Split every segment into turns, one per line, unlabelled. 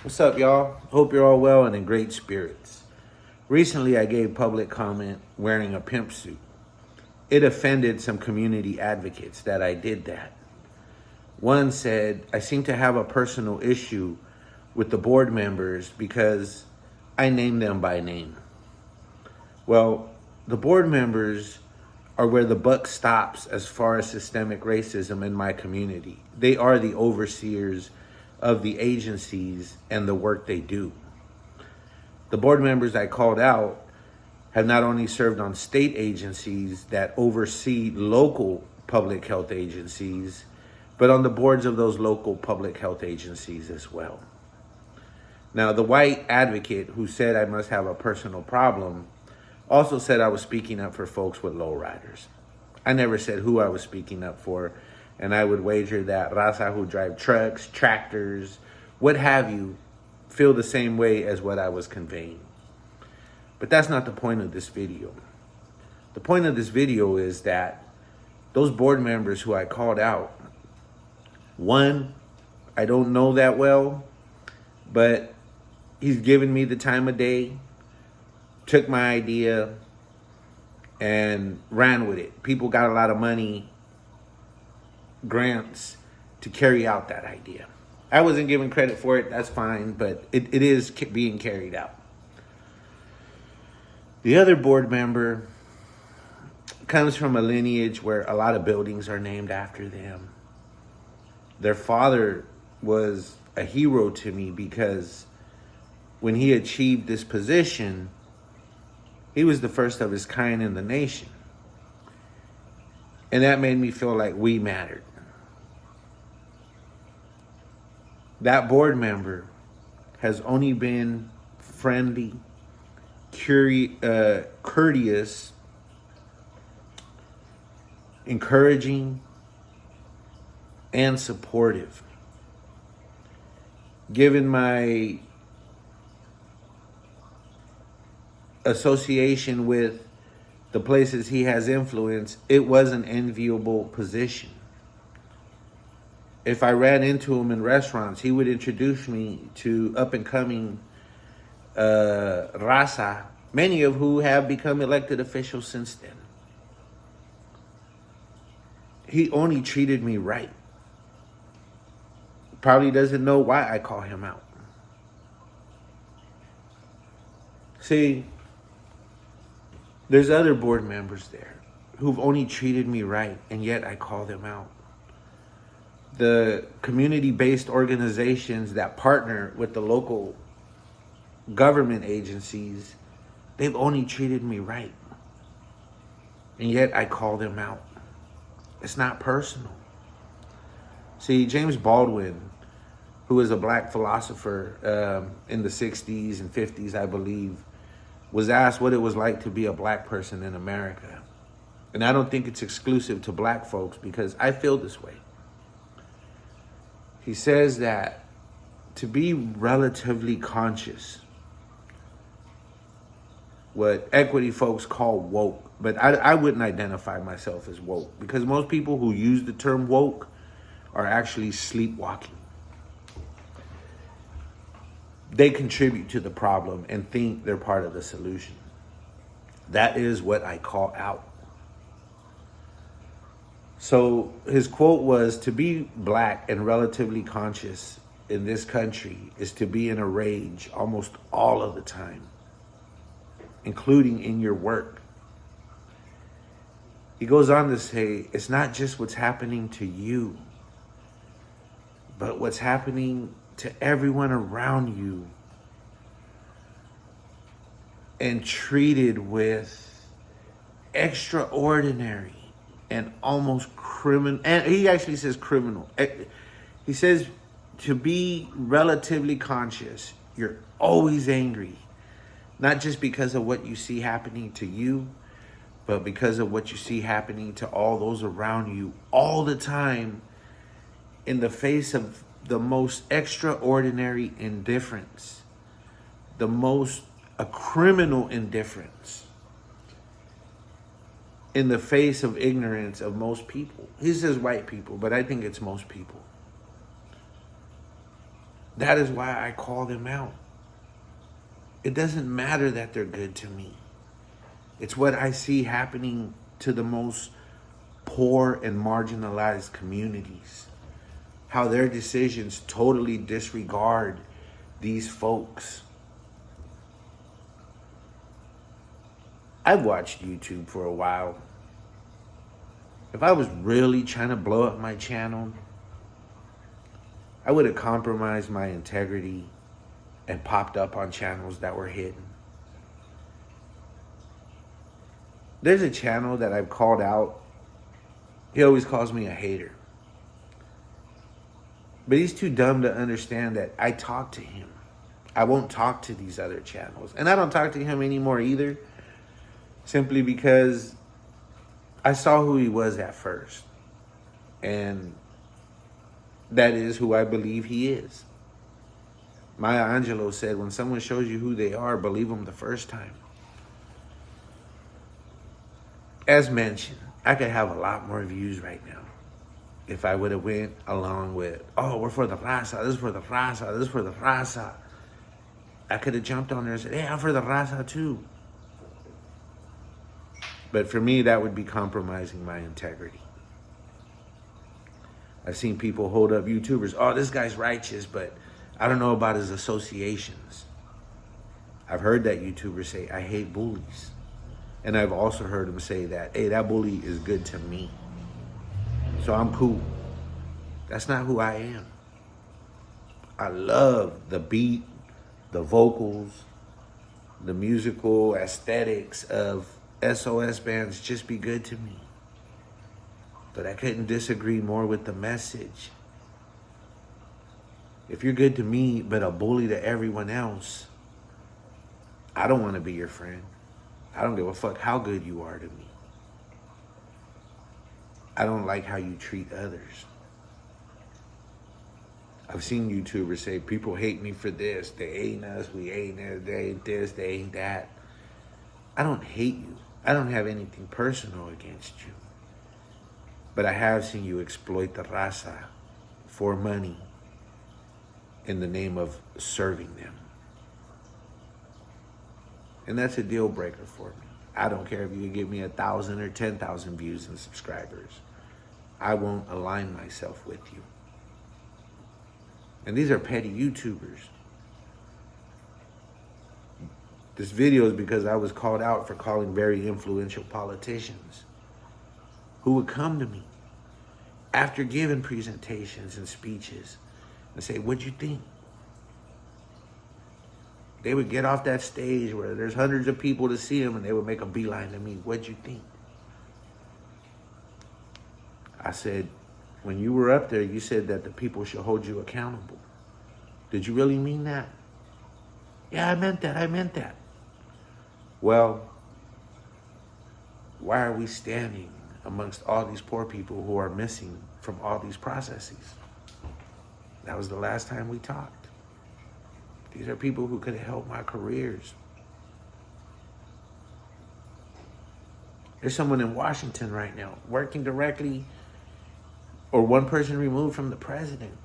What's up, y'all? Hope you're all well and in great spirits. Recently, I gave public comment wearing a pimp suit. It offended some community advocates that I did that. One said, I seem to have a personal issue with the board members because I named them by name. Well, the board members are where the buck stops as far as systemic racism in my community. They are the overseers of the agencies and the work they do. The board members I called out have not only served on state agencies that oversee local public health agencies, but on the boards of those local public health agencies as well. Now, the white advocate who said I must have a personal problem also said I was speaking up for folks with lowriders. I never said who I was speaking up for, and I would wager that raza who drive trucks, tractors, what have you, feel the same way as what I was conveying. But that's not the point of this video. The point of this video is that those board members who I called out, one, I don't know that well, but he's given me the time of day, took my idea, and ran with it. People got a lot of money, grants, to carry out that idea. I wasn't given credit for it, that's fine, but it is being carried out. The other board member comes from a lineage where a lot of buildings are named after them. Their father was a hero to me because when he achieved this position, he was the first of his kind in the nation. And that made me feel like we mattered. That board member has only been friendly, courteous, encouraging, and supportive. Given my association with the places he has influence, it was an enviable position. If I ran into him in restaurants, he would introduce me to up-and-coming raza, many of who have become elected officials since then. He only treated me right. Probably doesn't know why I call him out. See, there's other board members there who've only treated me right, and yet I call them out. The community-based organizations that partner with the local government agencies, they've only treated me right, and yet I call them out. It's not personal. See, James Baldwin, who was a black philosopher in the 60s and 50s, I believe, was asked what it was like to be a black person in America. And I don't think it's exclusive to black folks because I feel this way. He says that to be relatively conscious, what equity folks call woke, but I wouldn't identify myself as woke because most people who use the term woke are actually sleepwalking. They contribute to the problem and think they're part of the solution. That is what I call out. So his quote was, to be black and relatively conscious in this country is to be in a rage almost all of the time, including in your work. He goes on to say, it's not just what's happening to you, but what's happening to everyone around you, and treated with extraordinary and almost criminal, and he actually says criminal. He says to be relatively conscious, you're always angry, not just because of what you see happening to you, but because of what you see happening to all those around you all the time in the face of the most extraordinary indifference, the most a criminal indifference in the face of ignorance of most people. He says white people, but I think it's most people. That is why I call them out. It doesn't matter that they're good to me. It's what I see happening to the most poor and marginalized communities. How their decisions totally disregard these folks. I've watched YouTube for a while. If I was really trying to blow up my channel, I would have compromised my integrity and popped up on channels that were hidden. There's a channel that I've called out. He always calls me a hater. But he's too dumb to understand that I talk to him. I won't talk to these other channels. And I don't talk to him anymore either. Simply because I saw who he was at first. And that is who I believe he is. Maya Angelou said, when someone shows you who they are, believe them the first time. As mentioned, I could have a lot more views right now if I would have went along with, oh, we're for the raza, this is for the raza, this is for the raza. I could have jumped on there and said, hey, I'm for the raza too. But for me, that would be compromising my integrity. I've seen people hold up YouTubers, oh, this guy's righteous, but I don't know about his associations. I've heard that YouTuber say, I hate bullies. And I've also heard him say that, hey, that bully is good to me. So I'm cool. That's not who I am. I love the beat, the vocals, the musical aesthetics of SOS bands. Just be good to me. But I couldn't disagree more with the message. If you're good to me, but a bully to everyone else, I don't want to be your friend. I don't give a fuck how good you are to me. I don't like how you treat others. I've seen YouTubers say, people hate me for this. They ain't us, we ain't us, they ain't this, they ain't that. I don't hate you. I don't have anything personal against you. But I have seen you exploit the raza for money in the name of serving them. And that's a deal breaker for me. I don't care if you can give me 1,000 or 10,000 views and subscribers. I won't align myself with you. And these are petty YouTubers. This video is because I was called out for calling very influential politicians who would come to me after giving presentations and speeches and say, what'd you think? They would get off that stage where there's hundreds of people to see them and they would make a beeline to me. What'd you think? I said, when you were up there, you said that the people should hold you accountable. Did you really mean that? Yeah, I meant that. Well, why are we standing amongst all these poor people who are missing from all these processes? That was the last time we talked. These are people who could have helped my careers. There's someone in Washington right now working directly, or one person removed from the president,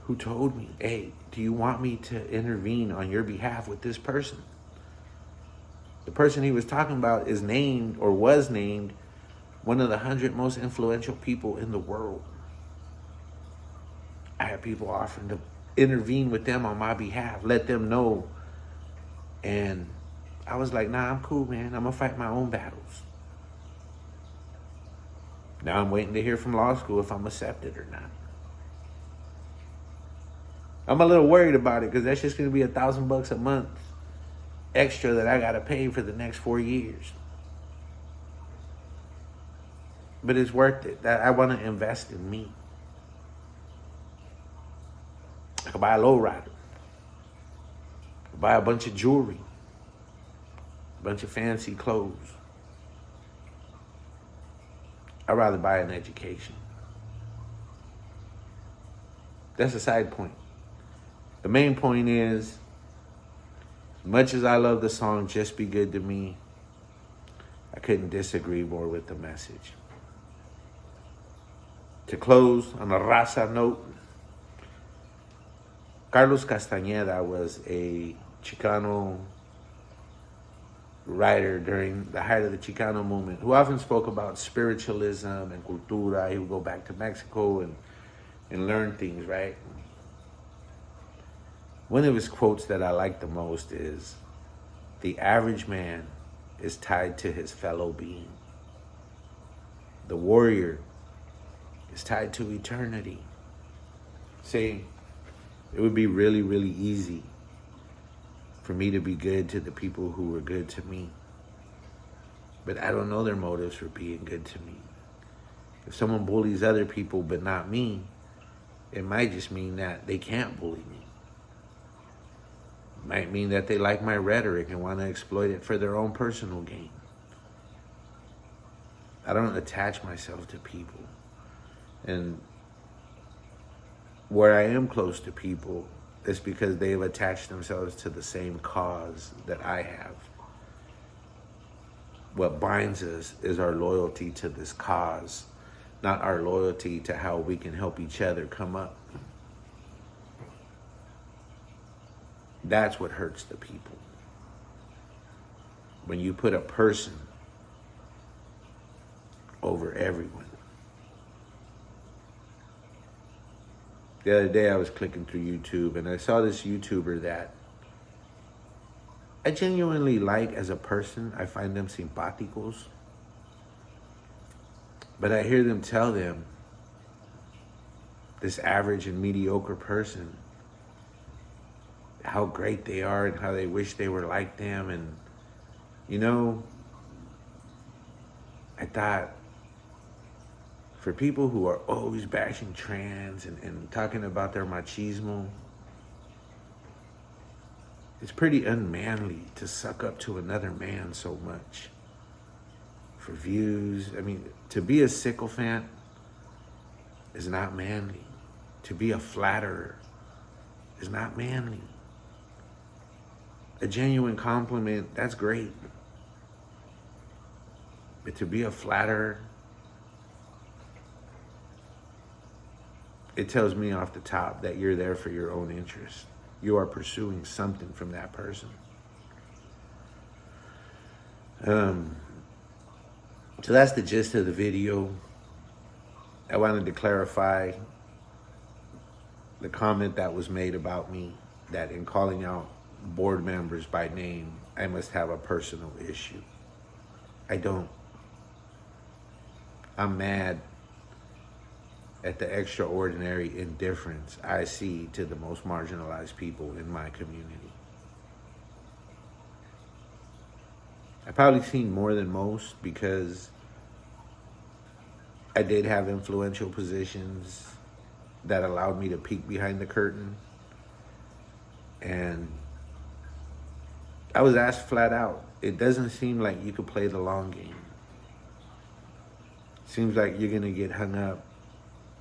who told me, hey, do you want me to intervene on your behalf with this person? The person he was talking about is named, or was named, one of the 100 most influential people in the world. I had people offering to intervene with them on my behalf, let them know. And I was like, nah, I'm cool, man. I'm gonna fight my own battles. Now I'm waiting to hear from law school if I'm accepted or not. I'm a little worried about it because that's just gonna be $1,000 a month extra that I gotta pay for the next 4 years. But it's worth it. That I wanna invest in me. I could buy a lowrider. Buy a bunch of jewelry. A bunch of fancy clothes. I'd rather buy an education. That's a side point. The main point is, as much as I love the song Just Be Good to Me, I couldn't disagree more with the message. To close on a raza note, Carlos Castañeda was a Chicano writer during the height of the Chicano movement who often spoke about spiritualism and cultura. He would go back to Mexico and learn things, right? One of his quotes that I like the most is, "The average man is tied to his fellow being. The warrior is tied to eternity." See, it would be really, really easy for me to be good to the people who were good to me. But I don't know their motives for being good to me. If someone bullies other people but not me, it might just mean that they can't bully me. It might mean that they like my rhetoric and want to exploit it for their own personal gain. I don't attach myself to people. And where I am close to people, it's because they've attached themselves to the same cause that I have. What binds us is our loyalty to this cause, not our loyalty to how we can help each other come up. That's what hurts the people. When you put a person over everyone. The other day I was clicking through YouTube and I saw this YouTuber that I genuinely like as a person. I find them simpaticos. But I hear them tell them, this average and mediocre person, how great they are and how they wish they were like them. And, you know, I thought, for people who are always bashing trans and talking about their machismo, it's pretty unmanly to suck up to another man so much for views. I mean, to be a sycophant is not manly. To be a flatterer is not manly. A genuine compliment, that's great. But to be a flatterer, it tells me off the top that you're there for your own interest. You are pursuing something from that person. So that's the gist of the video. I wanted to clarify the comment that was made about me, that in calling out board members by name, I must have a personal issue. I don't. I'm mad at the extraordinary indifference I see to the most marginalized people in my community. I've probably seen more than most because I did have influential positions that allowed me to peek behind the curtain. And I was asked flat out, it doesn't seem like you could play the long game. Seems like you're gonna get hung up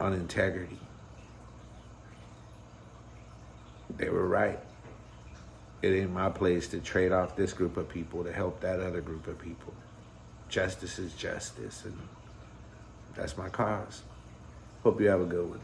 on integrity. They were right. It ain't my place to trade off this group of people to help that other group of people. Justice is justice, and that's my cause. Hope you have a good one.